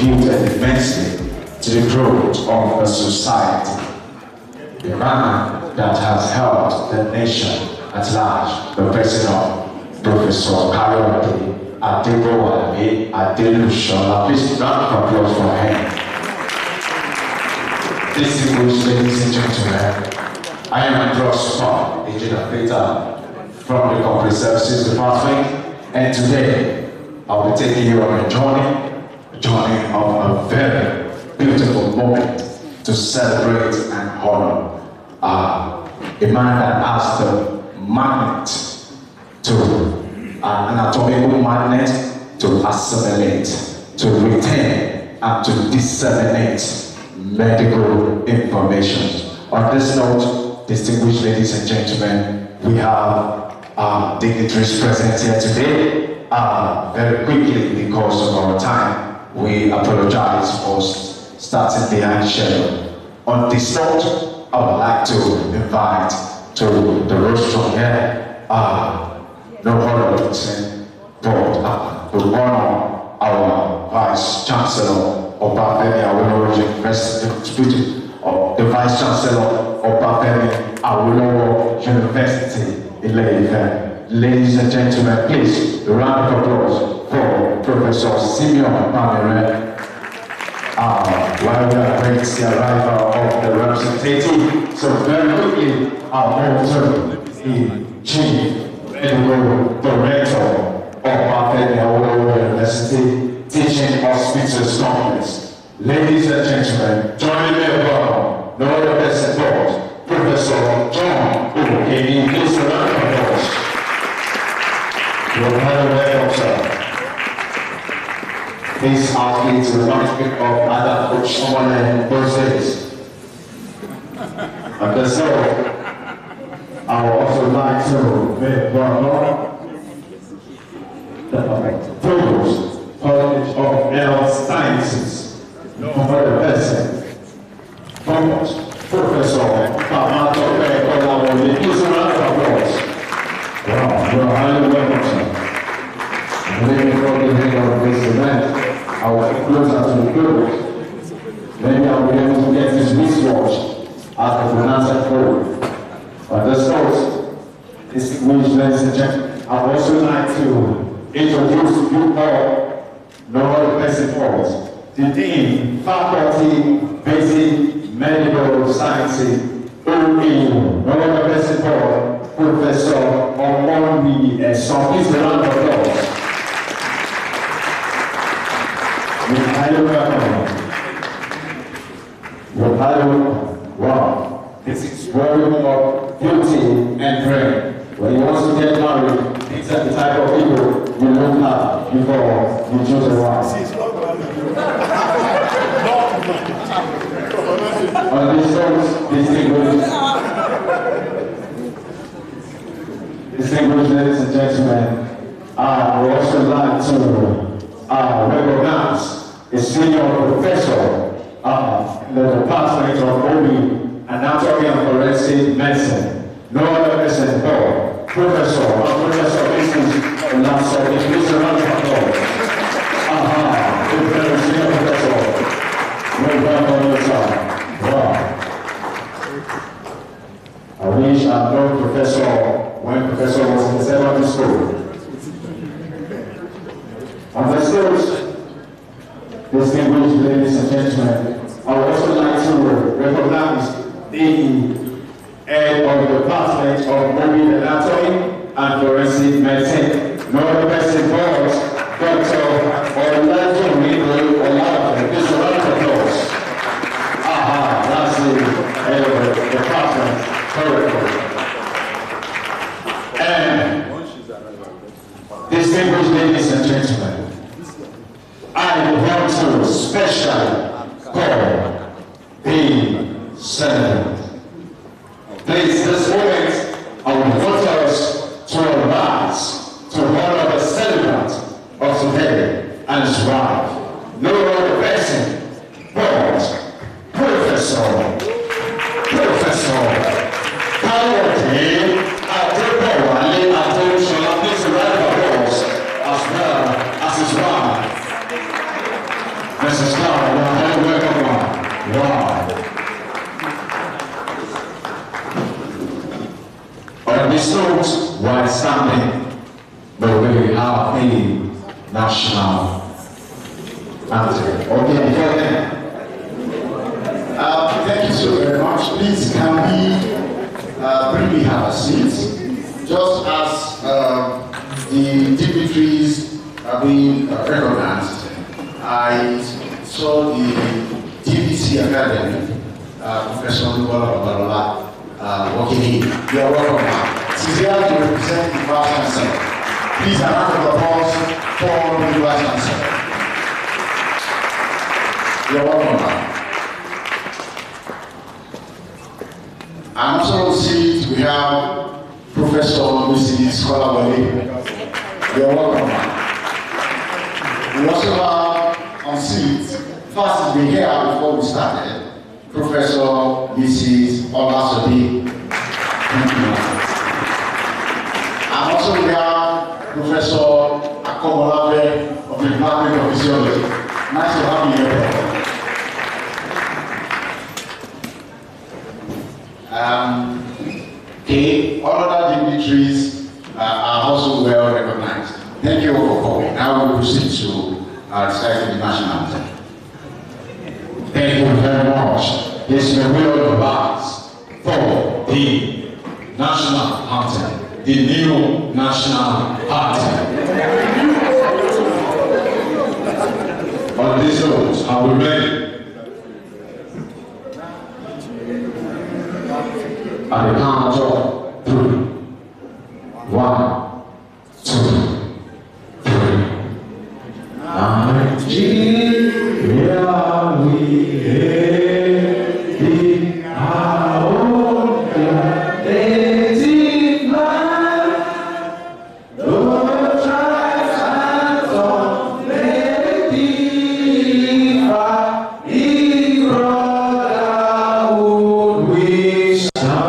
contributed immensely to the growth of a society. The man that has helped the nation at large, the person of Professor Kayode, Adebowale, Adelusola. Please round of applause for him. Distinguished ladies and gentlemen, I am Prof, agent of data from the Corporate Services Department, and today I'll be taking you on a journey of a very beautiful moment to celebrate and honor a man that has the magnet an atomical magnet to assimilate, to retain, and to disseminate medical information. On this note, distinguished ladies and gentlemen, we have dignitaries present here today. Very quickly, because of our time, we apologize for starting behind schedule. On this note, I would like to invite to the rostrum here, no honorable but to honor our Vice Chancellor of Adebowale University, the Vice Chancellor of Adebowale University in Ife. Ladies and gentlemen, please, a round of applause for Professor Simeon Pamere. While we are waiting the arrival of the representative, so very quickly, I'll move to the Chief Medical Director of Adebowale University Teaching Hospitals Complex. Ladies and gentlemen, join me in welcome the other best support, Professor John Okeni. Please a round of applause. You're very welcome, sir. Please ask me to remind me of Adebowale birthdays. And so, I would also like to make welcome the Provost, College of Health Sciences, no further person, Professor Adebowale. Please a round of applause. Wow, you're highly welcome, sir. And then before the end of this event, I will get closer to the close. Maybe I will be able to get this wristwatch as the pronouncer code. But this note, distinguished ladies and gentlemen, I would also like to introduce you all, no other person falls, the Dean, Faculty, Basic Medical Sciences, OEU, no other person falls, Professor Omoni Eson. Please a round of applause. You're highly welcome. You're highly welcome. Wow. This is very more beauty and brain. When you want to get married, these are the type of people you look at before you choose a wife. On this note, distinguished ladies and gentlemen, I would also like to recognize a senior professor in the Department of OB, Anatomy and Forensic Medicine. No other person but Professor Adelusola. Please a round of applause. The senior professor. Welcome, sir. Wow. I wish I known Professor when Professor was in secondary school. On the stage, distinguished ladies and gentlemen, I would also like to recognize the head of the Department of Mobile Anatomy and Forensic Medicine. No other person but Dr. Olajunmilola Olawale. Please a round of applause. That's the head of the department. And distinguished ladies and gentlemen, I want to specially call the Senate. Please, this moment, I would want us to rise to honor the celebrant of today and his wife. No other person but Professor Kayode Adebowale Adelusola. Please a round of applause as well as his wife. Professor Star, welcome. Wow. On this note, while standing, but we have a national anthem. Okay, before then. Thank you so very much. Please, can we briefly have a seat? Just as the dignitaries are being recognized, I saw the DVC Academy, Professor Adebowale, walking in. You are welcome now. She's here to represent the Vice Chancellor. Please, a round of applause for the Vice Chancellor. You are welcome now. And also on seat, we have Professor Mrs. Kayode. You are welcome now. We also have on seat, first has been here before we started, Professor Mrs. Adelusola. Thank you. And also we have Professor Adebowale of the Department of Physiology. Nice to have you here. Okay, all other dignitaries are also well recognized. Thank you all for coming. Now we proceed to recite the national anthem. Thank you very much. This may be all about for the national anthem, the new national anthem. On this note, are we ready? At the count of 3. 1, 2, 3. Nigeria, we hail our own native land. No tribes and tongues may differ. In brotherhood we stand.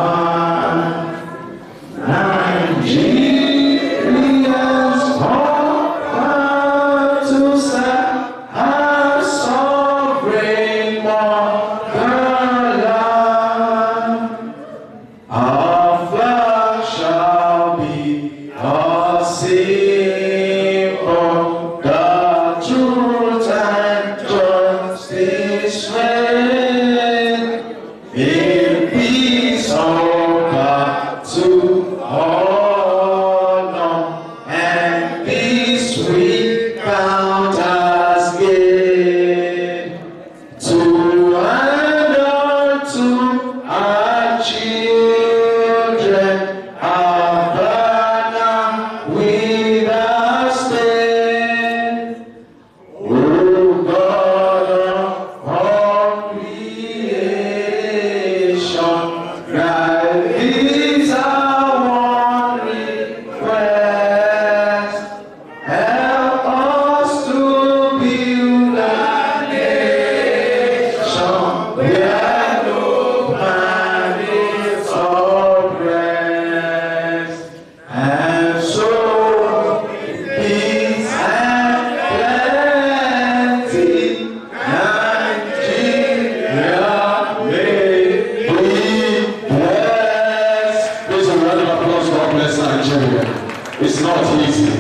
It's not easy.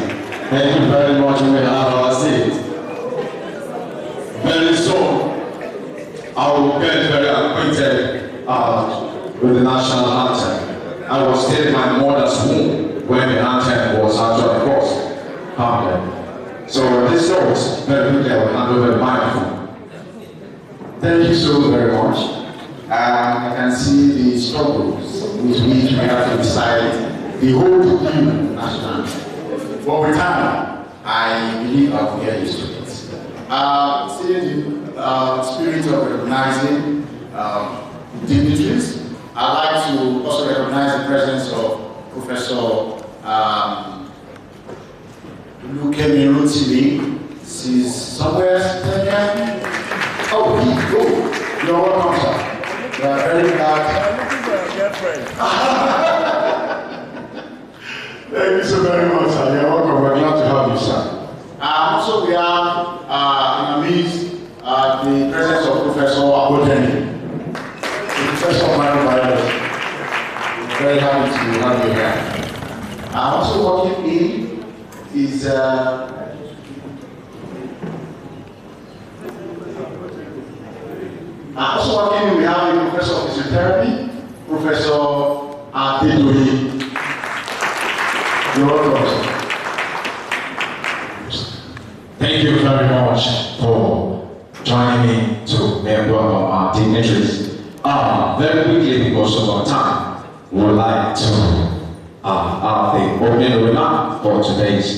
Thank you very much. We have our seat. Very soon, I will get very acquainted with the national anthem. I was still in my mother's womb when the anthem was actually founded. So this note, very quickly, I will hand over the microphone. Thank you so very much. I can see the struggles with which we have to decide the whole new national anthem. But with time, I believe I will get used to it. Still in the spirit of recognizing dignitaries, I'd like to also recognize the presence of Professor She's somewhere there. Oh, you're welcome, sir. We are very glad. Thank you so very much, sir. You're welcome. We're glad to have you, sir. Also, we have in our midst the presence of Professor Adelusola, the Professor of Marine Biology. We're very happy to have you here. Also working in is we have a Professor of Physiotherapy, Professor Kayode. You're welcome. Thank you very much for joining me to member of our dignitaries. Very quickly, because of our time, we would like to have the opening remark for today's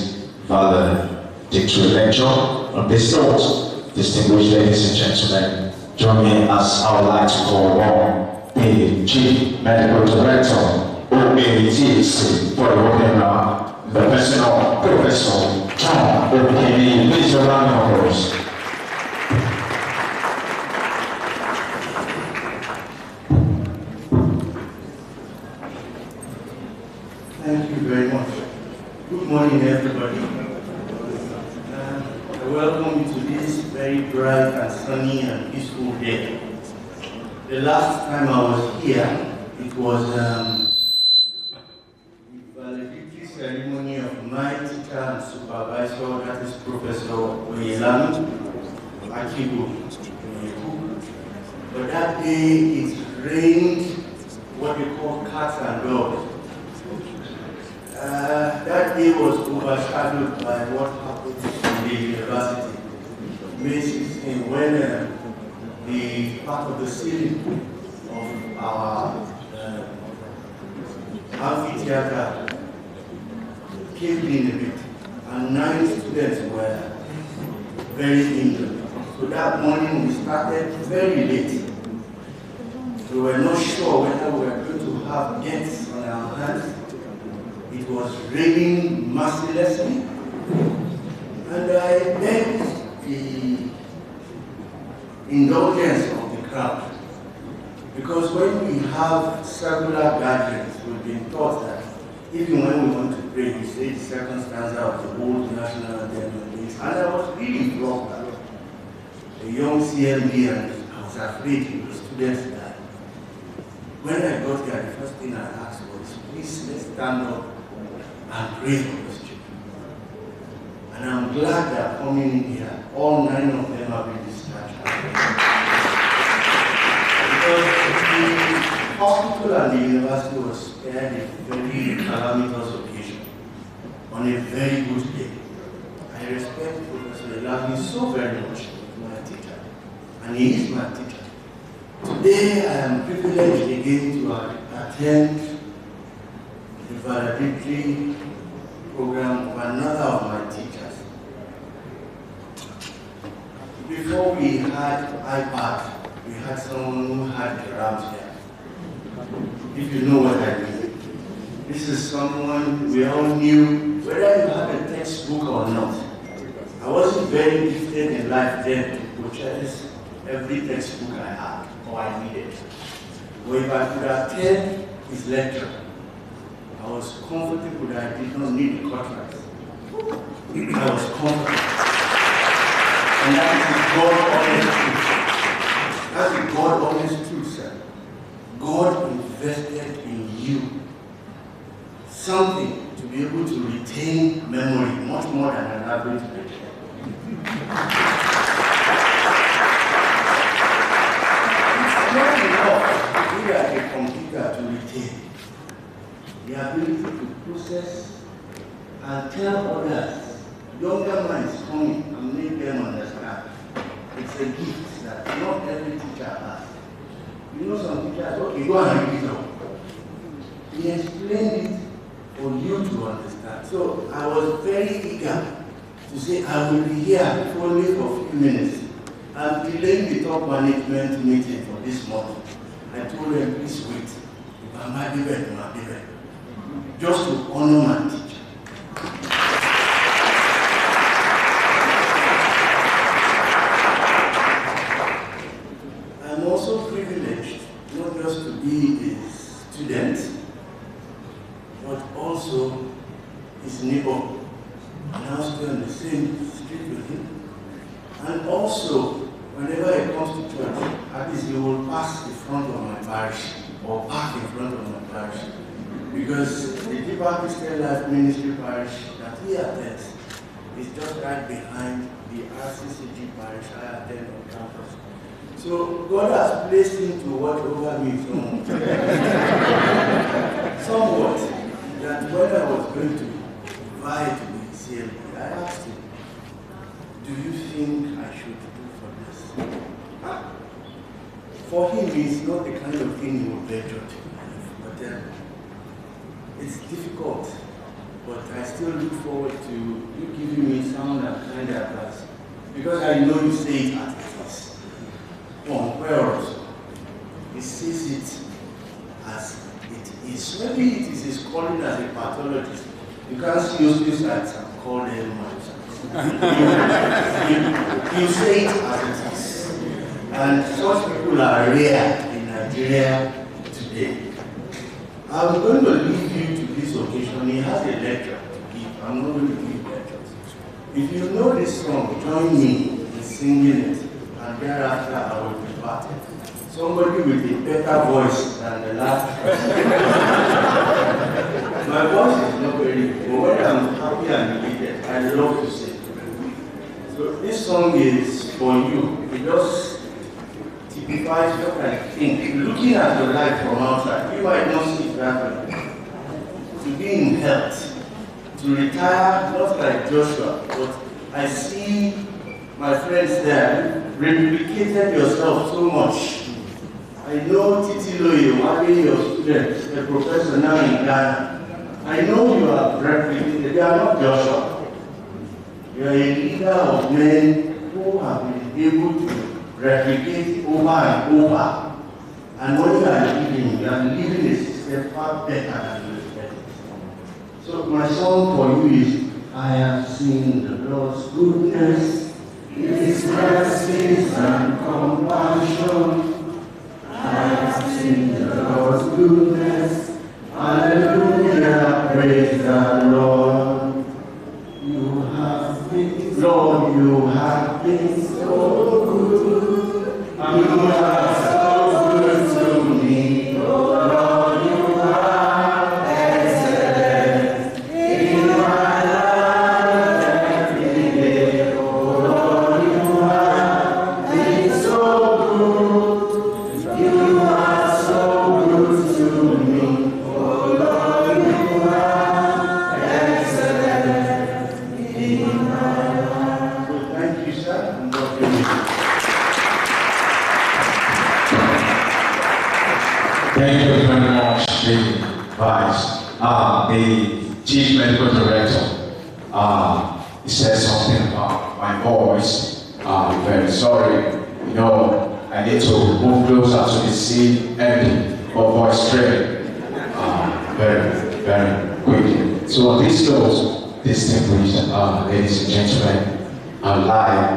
valedictory lecture. On this note, distinguished ladies and gentlemen, join me as I would like to call on the Chief Medical Director, OATC, for the opening remark, the person of Professor John Okene. Please a round of applause. Thank you very much. Good morning, everybody. I welcome you to this very bright and sunny and peaceful day. The last time I was here, it was the valedictory ceremony of my teacher and supervisor, that is Professor Oyelami Akibu. But that day it rained what we call cats and dogs. That day was overshadowed by what happened in the university. May 16, when the part of the ceiling of our amphitheater caved in a bit, and 9 students were very injured. So that morning we started very late. We were not sure whether we were going to have deaths on our hands. It was raining mercilessly, and I begged the indulgence of the crowd, because when we have circular gatherings, we've been taught that even when we want to pray, we say the second stanza of the old national anthem, and I was really floored that a young CMD, and I was afraid the students died. When I got there, the first thing I asked was, please let's stand up and pray for those children. And I'm glad they're coming in here. All 9 of them have been discharged. Because the hospital and the university was spared a very calamitous occasion on a very good day. I respect Professor Elami so very much, my teacher, and he is my teacher. Today I am privileged again to attend the valedictory program of another of my teachers. Before we had iPad, we had someone who had the rams here. If you know what I mean. This is someone we all knew, whether you had a textbook or not. I wasn't very gifted in life then to purchase every textbook I had or I needed. But if I could attend his lecture, I was comfortable that I did not need a contract. I was comfortable. And that is God honest truth. That's the God honest truth, sir. God invested in you something to be able to retain memory much more than an average person. It's not enough to be like a computer to retain. The ability to process and tell others, younger minds coming and make them understand. It's a gift that not every teacher has. You know some teachers, okay, go and read it up. He explained it for you to understand. So I was very eager to say I will be here only for a few minutes. I'm delaying the top management meeting for this morning. I told them, please wait. If I'm just to honor my teacher. I'm also privileged not just to be a student, but also his neighbor. And I stay on the same street with him. And also, whenever because the Deeper Christian Life Ministry Parish that we attend is just right behind the RCCG parish I attend on campus. So God has placed him to watch over me somewhat, that when I was going to vie to the CLB, I asked him, do you think I should do for this? For him, it's not the kind of thing he would venture to, but it's difficult. But I still look forward to you giving me sound and kind advice, because I know you say it as it is. Whereas he sees it as it is. Maybe it is his calling as a pathologist. You can't see hospitals and call them you say it as it is. And such people are rare in Nigeria today. I'm going to leave you to this occasion. He has a lecture to give. I'm not going to give lectures. If you know this song, join me in singing it, and thereafter I will be parted. Somebody with a better voice than the last person. My voice is not very good, but when I'm happy and elated, I love to sing. So this song is for you. It just typifies what I think. Looking at your life from outside, you might not see it that way. To be in health, to retire, not like Joshua, but I see my friends there, replicated yourself so much. I know Titi Loye, one of your students, a professor now in Ghana. I know you are replicated. They are not Joshua. You are a leader of men who have been able to replicate over and over. And when you are living a system far better than you expected. So my song for you is, I have seen the Lord's goodness, His mercies and compassion. I have seen the Lord's goodness, hallelujah, praise the Lord. You have been, Lord, you have been so good. You are so good to me, oh Lord, you are excellent in my life every day, oh Lord, you have been so good. You are so good to me, oh Lord, you are excellent in my life. So thank you, sir, and God bless you. Thank you very much, the Vice. The Chief Medical Director, he said something about my voice. I'm very sorry. You know, I need to move closer to the CMD for voice training. Very quickly. So on this note, distinguished ladies and gentlemen, I'd like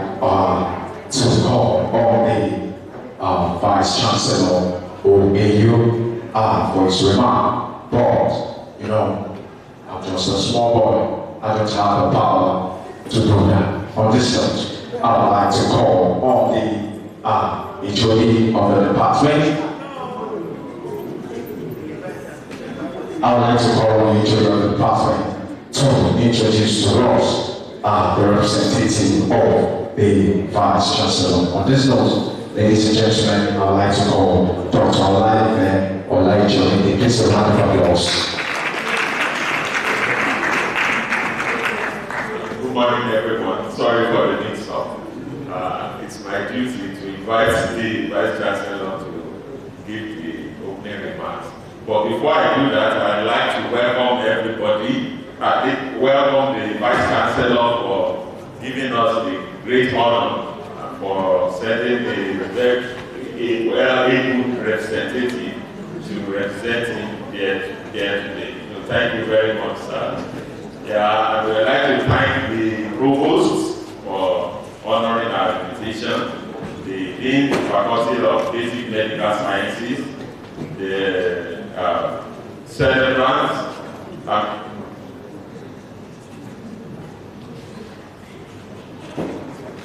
to call on the Vice Chancellor OAU for his remark. But, you know, I'm just a small boy. I don't have the power to do that. On this note, I'd like to call on the HOD of the department. I would like to call on the HOD of the department to introduce to us the representative of the Vice Chancellor. On this note, ladies and gentlemen, I would like to call Dr. Olaife Olaijo. Please a round of applause. Good morning, everyone. Sorry for the mix-up. It's my duty to invite the Vice Chancellor to give the opening remarks. But before I do that, I'd like to welcome everybody. Welcome the Vice Chancellor for giving us the great honor for sending a well-able representative to represent him here today. So thank you very much, sir. I would like to thank the Provost for honoring our invitation, the Dean Faculty of Basic Medical Sciences, the celebrants,